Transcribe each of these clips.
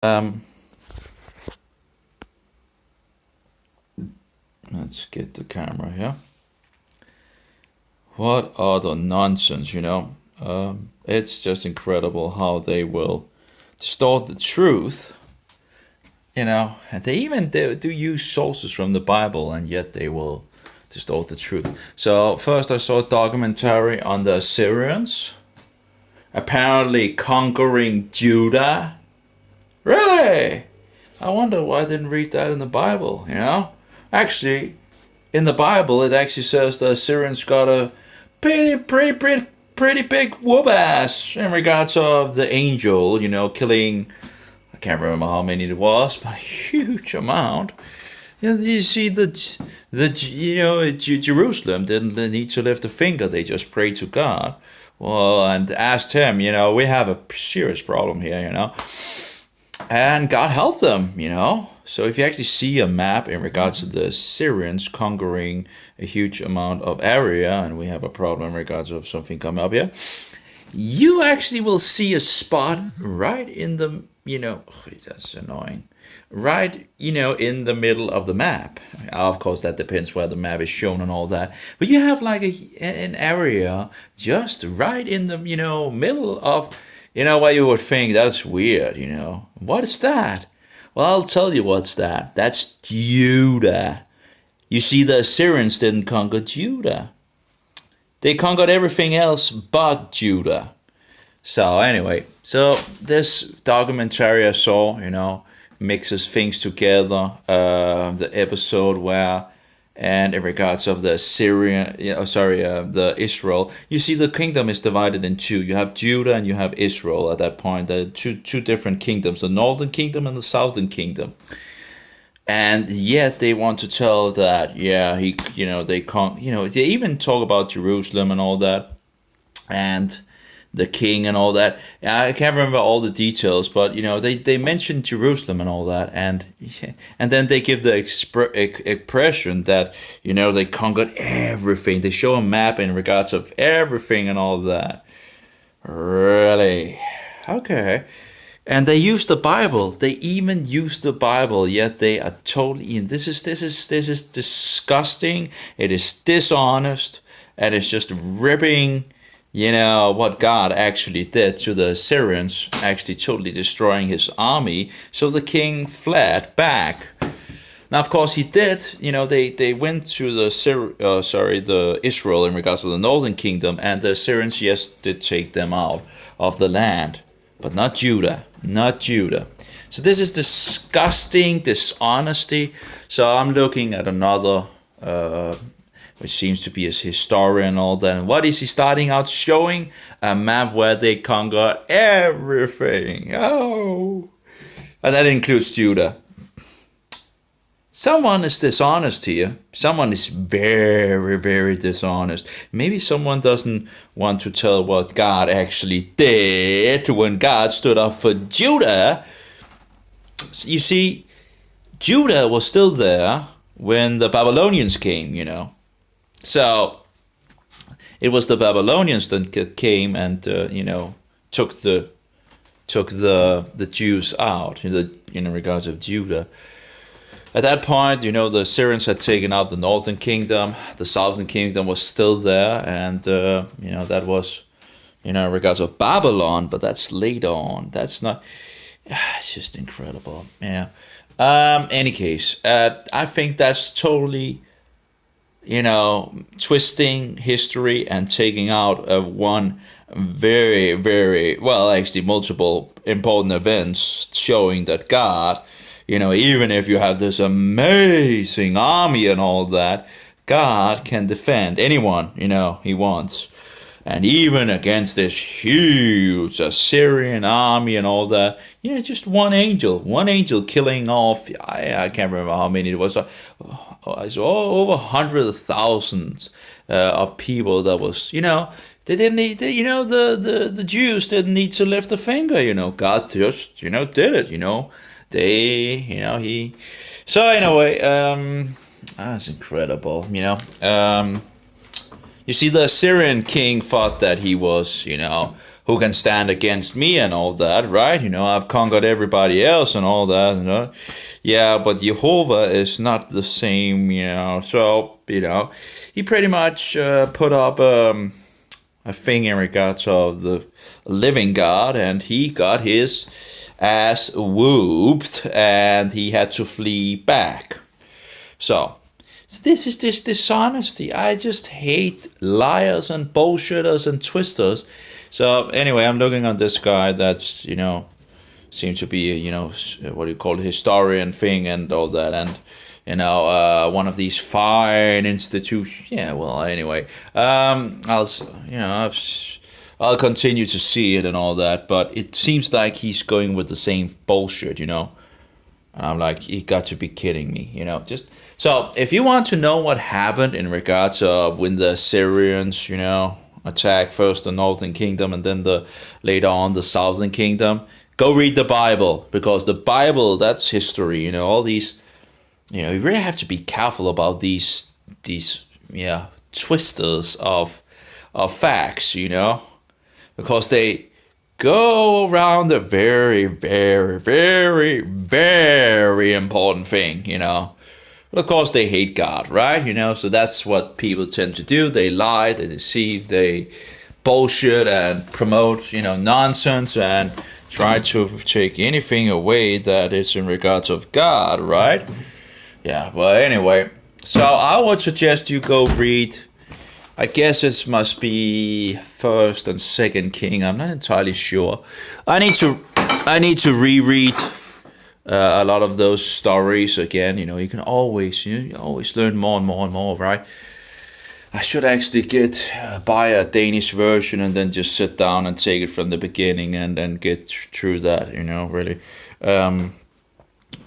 Um, let's get the camera here. What other nonsense, it's just incredible how they will distort the truth, and they even do use sources from the Bible, and yet they will distort the truth. So, first, I saw a documentary on the Assyrians apparently conquering Judah. Really? I wonder why I didn't read that in the Bible. Actually, in the Bible, it actually says the Assyrians got a pretty big whoop ass in regards of the angel, killing. I can't remember how many it was, but a huge amount. You see Jerusalem didn't need to lift a finger; they just prayed to God. Well, and asked him, we have a serious problem here. And God helped them. So if you actually see a map in regards to the Syrians conquering a huge amount of area, and we have a problem in regards of something coming up here, you actually will see a spot right in the, that's annoying, right, in the middle of the map. Of course, that depends where the map is shown and all that. But you have like an area just right in the, middle of, where you would think that's weird. What is that? Well, I'll tell you what's that. That's Judah. You see, the Assyrians didn't conquer Judah. They conquered everything else but Judah. So anyway, this documentary I saw, mixes things together. The episode where, and in regards of the Syrian, the Israel, you see the kingdom is divided in two. You have Judah and you have Israel at that point. There are two different kingdoms: the northern kingdom and the southern kingdom. And yet they want to tell that, yeah, they can't, they even talk about Jerusalem and all that, and the king and all that. I can't remember all the details, but they mention Jerusalem and all that, and then they give the expression that they conquered everything. They show a map in regards of everything and all that. Really? Okay. And they use the Bible. They even use the Bible, yet they are totally. This is disgusting. It is dishonest, and it's just ripping what God actually did to the Assyrians, actually totally destroying his army. So the king fled back. Now, of course, he did. They went to the Israel in regards to the northern kingdom, and the Assyrians, yes, did take them out of the land, but not Judah, not Judah. So this is disgusting dishonesty. So I'm looking at another which seems to be his historian and all that. And what is he starting out showing? A map where they conquer everything. Oh. And that includes Judah. Someone is dishonest here. Someone is very, very dishonest. Maybe someone doesn't want to tell what God actually did when God stood up for Judah. You see, Judah was still there when the Babylonians came. So it was the Babylonians that came and took the Jews out in regards of Judah. At that point, the Assyrians had taken out the northern kingdom. The southern kingdom was still there, and that was in regards of Babylon. But that's later on. That's not. It's just incredible. Yeah. Any case, I think that's totally twisting history and taking out one very, very, well, actually multiple important events showing that God, even if you have this amazing army and all that, God can defend anyone, he wants. And even against this huge Assyrian army and all that, just one angel killing off, I can't remember how many it was. It's all over hundreds of thousands of people that was, they didn't need, the Jews didn't need to lift a finger, God just, did it, he, so anyway, that's incredible. You see, the Assyrian king thought that he was, who can stand against me and all that, right? I've conquered everybody else and all that. Yeah, but Jehovah is not the same. So, he pretty much put up a thing in regards of the living God, and he got his ass whooped, and he had to flee back. So, this is this dishonesty. I just hate liars and bullshitters and twisters. So anyway, I'm looking on this guy that's seems to be what do you call it, historian thing and all that, and one of these fine institutions. Yeah, well, anyway, I'll continue to see it and all that, but it seems like he's going with the same bullshit. And I'm like, you got to be kidding me. Just so if you want to know what happened in regards of when the Assyrians, attacked first the northern kingdom and then later on the southern kingdom, go read the Bible, because the Bible, that's history. All these, you really have to be careful about these twisters of facts, because they go around a very, very, very, very important thing. But of course, they hate God, right? So that's what people tend to do. They lie, they deceive, they bullshit and promote, nonsense, and try to take anything away that is in regards of God, right? Yeah, well, anyway. So I would suggest you go read, I guess it must be First and Second King. I'm not entirely sure. I need to reread a lot of those stories again. You can always learn more and more and more, right? I should actually buy a Danish version and then just sit down and take it from the beginning and then get through that. Really.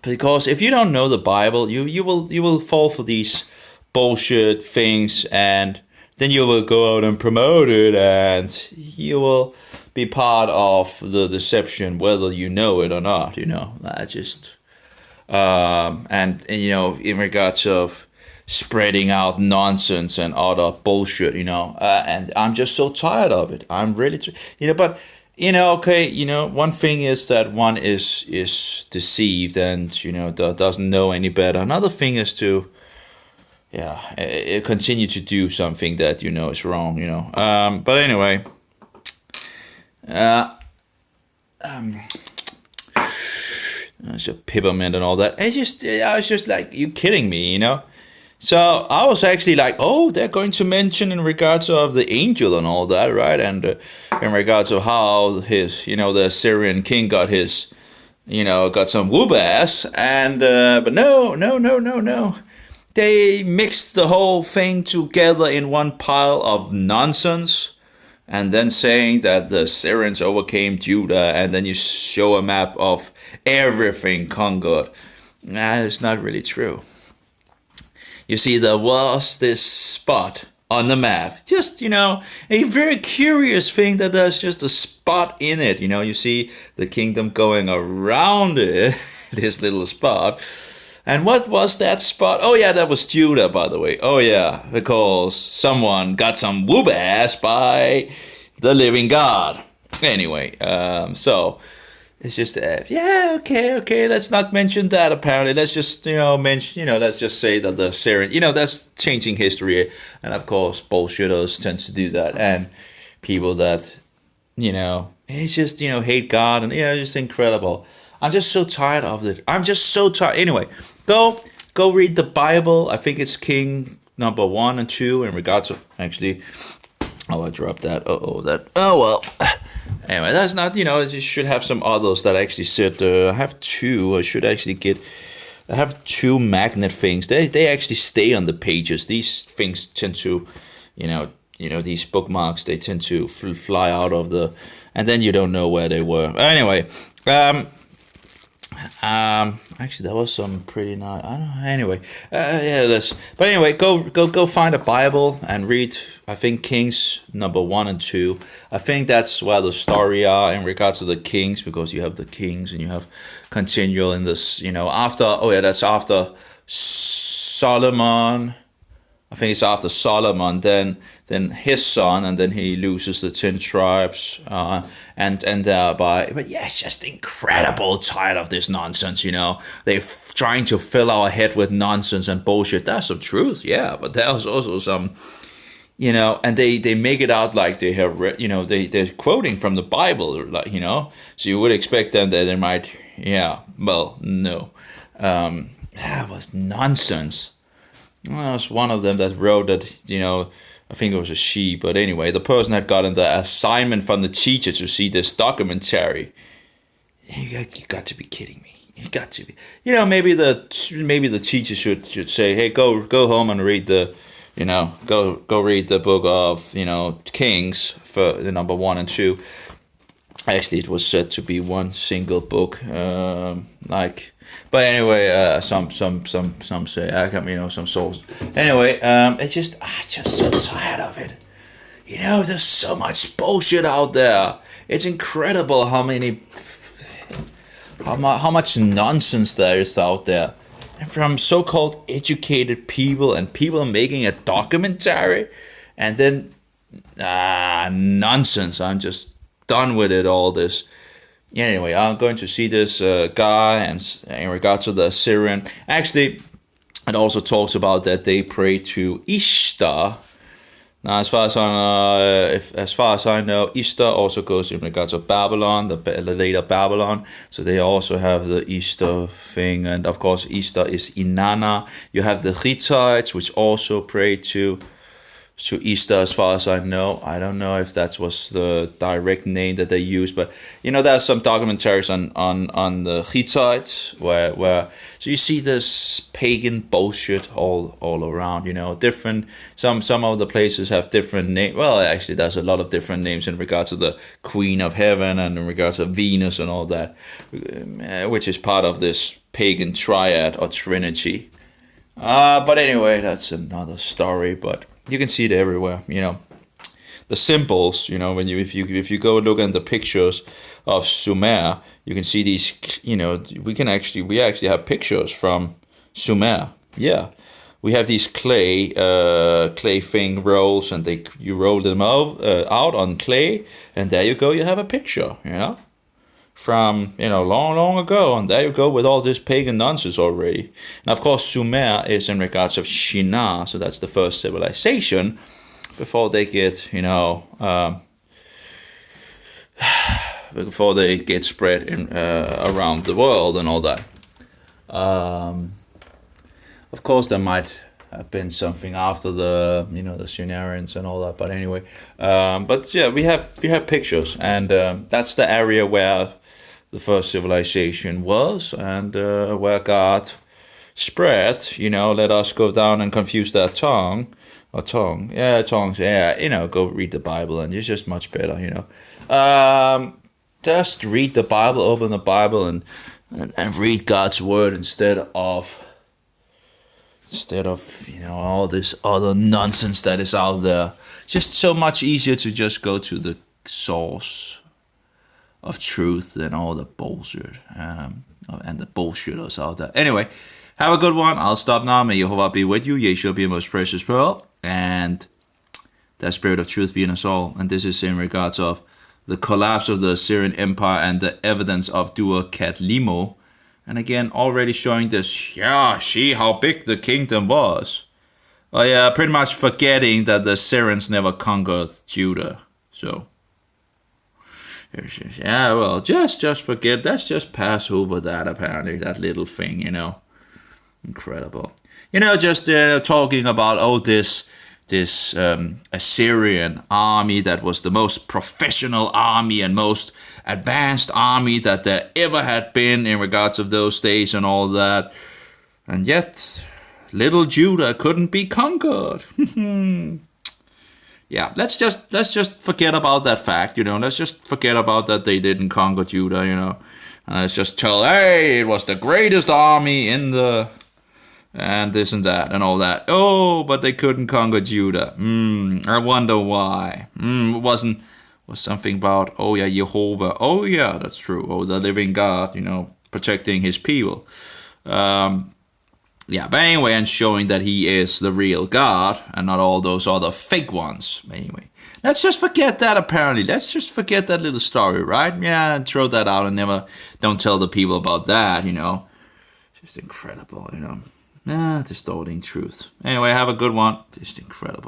Because if you don't know the Bible, you will fall for these bullshit things, and then you will go out and promote it, and you will be part of the deception, whether you know it or not. I just and in regards of spreading out nonsense and other bullshit, and I'm just so tired of it. I'm really, but. Okay, one thing is that one is deceived and, doesn't know any better. Another thing is to, continue to do something that is wrong, But anyway, it's a peppermint and all that. I was just like, you kidding me, So I was actually like, oh, they're going to mention in regards of the angel and all that, right? And in regards of how his, the Assyrian king got his, got some whoop ass. And, but no. They mixed the whole thing together in one pile of nonsense. And then saying that the Assyrians overcame Judah. And then you show a map of everything conquered. Nah, it's not really true. You see, there was this spot on the map. Just, a very curious thing that there's just a spot in it. You see the kingdom going around it, this little spot. And what was that spot? Oh, yeah, that was Judah, by the way. Oh, yeah, because someone got some whoop ass by the living God. Anyway, so... It's just, okay, let's not mention that apparently. Let's just, let's just say that the Syrian, that's changing history. And of course, bullshitters tend to do that. And people that, it's just, hate God and, just incredible. I'm just so tired of it. I'm just so tired. Anyway, go read the Bible. I think it's King number 1 and 2 in regards to, actually, I dropped that. Oh, well. Anyway, that's not, you should have some others that actually sit. I have 2. I have 2 magnet things. They actually stay on the pages. These things tend to, these bookmarks, they tend to fly out of and then you don't know where they were. Anyway, actually, that was some pretty nice. I don't know. Anyway, But anyway, go find a Bible and read. I think Kings number 1 and 2. I think that's where the story are in regards to the kings, because you have the kings and you have continual in this. After. Oh yeah, that's after Solomon. I think it's after Solomon, then his son, and then he loses the 10 tribes, and thereby. But yeah, it's just incredible. Tired of this nonsense, They're trying to fill our head with nonsense and bullshit. There's some truth, yeah, but there's also some, and they make it out like they have read, they're quoting from the Bible, like, so you would expect them that they might, yeah, well, no, that was nonsense. Well, it was one of them that wrote that, I think it was a she, but anyway, the person had gotten the assignment from the teacher to see this documentary. You got to be kidding me. You got to be. Maybe the teacher should say, hey, go home and read go read the book of, Kings for the number 1 and 2. Actually, it was said to be one single book, but anyway, some say, some sources. Anyway, I'm just so tired of it. There's so much bullshit out there. It's incredible how much nonsense there is out there, and from so-called educated people and people making a documentary, and then nonsense. I'm just done with it. All this. Anyway, I'm going to see this guy, and in regards to the Assyrian, actually, it also talks about that they pray to Ishtar. Now, as far as I know, Ishtar also goes in regards to Babylon, the later Babylon. So they also have the Ishtar thing, and of course, Ishtar is Inanna. You have the Hittites, which also pray to Ishtar, as far as I know. I don't know if that was the direct name that they used, but there's some documentaries on the Hittites where so you see this pagan bullshit all around. Different some of the places have different names. Well, actually, there's a lot of different names in regards to the Queen of Heaven and in regards to Venus and all that, which is part of this pagan triad or trinity. But anyway, that's another story. But you can see it everywhere. The symbols. When if you go look at the pictures of Sumer, you can see these. We actually have pictures from Sumer. Yeah, we have these clay thing rolls, and you roll them out on clay, and there you go. You have a picture. From long ago, and there you go with all this pagan nonsense already. And of course, Sumer is in regards of Shinar, so that's the first civilization before they get before they get spread in around the world and all that. Of course, there might have been something after the the Sumerians and all that, but anyway, but yeah, we have pictures, and that's the area where the first civilization was, and where God spread, let us go down and confuse their tongues, go read the Bible, and it's just much better, just read the Bible, open the Bible, and read God's word instead of all this other nonsense that is out there. Just so much easier to just go to the source of truth than all the bullshit and the bullshitters out there. Anyway, have a good one. I'll stop now. May Jehovah be with you. Yeshua be your most precious pearl, and that spirit of truth be in us all. And this is in regards of the collapse of the Assyrian Empire and the evidence of Dur Ket Limo. And again, already showing this, see how big the kingdom was. Oh yeah, pretty much forgetting that the Assyrians never conquered Judah. So yeah, well, just forget. Let's just pass over that. Apparently, that little thing, incredible. Just talking about this Assyrian army that was the most professional army and most advanced army that there ever had been in regards of those days and all that, and yet little Judah couldn't be conquered. Yeah, let's just forget about that fact, Let's just forget about that they didn't conquer Judah, And let's just tell, hey, it was the greatest army in the, and this and that and all that. Oh, but they couldn't conquer Judah. I wonder why. Was something about, oh yeah, Jehovah. Oh yeah, that's true. Oh, the living God, protecting his people. Yeah, but anyway, and showing that he is the real God and not all those other fake ones. Anyway, let's just forget that apparently. Let's just forget that little story, right? Yeah, throw that out and never, don't tell the people about that. Just incredible. Distorting truth. Anyway, have a good one. Just incredible.